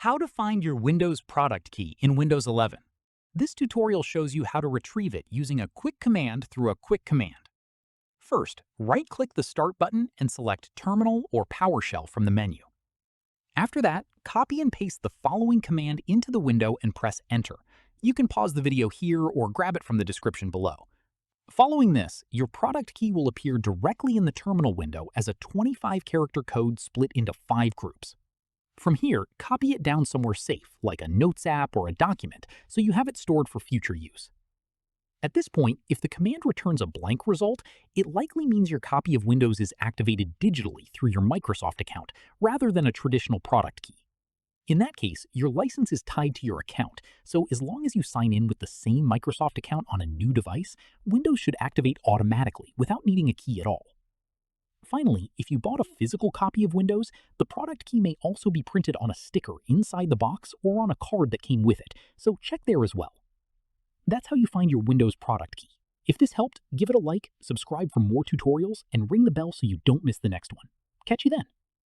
How to find your Windows product key in Windows 11. This tutorial shows you how to retrieve it using a quick command through a quick command. First, right-click the Start button and select Terminal or PowerShell from the menu. After that, copy and paste the following command into the window and press Enter. You can pause the video here or grab it from the description below. Following this, your product key will appear directly in the terminal window as a 25-character code split into 5 groups. From here, copy it down somewhere safe, like a Notes app or a document, so you have it stored for future use. At this point, if the command returns a blank result, it likely means your copy of Windows is activated digitally through your Microsoft account, rather than a traditional product key. In that case, your license is tied to your account, so as long as you sign in with the same Microsoft account on a new device, Windows should activate automatically without needing a key at all. Finally, if you bought a physical copy of Windows, the product key may also be printed on a sticker inside the box or on a card that came with it, so check there as well. That's how you find your Windows product key. If this helped, give it a like, subscribe for more tutorials, and ring the bell so you don't miss the next one. Catch you then.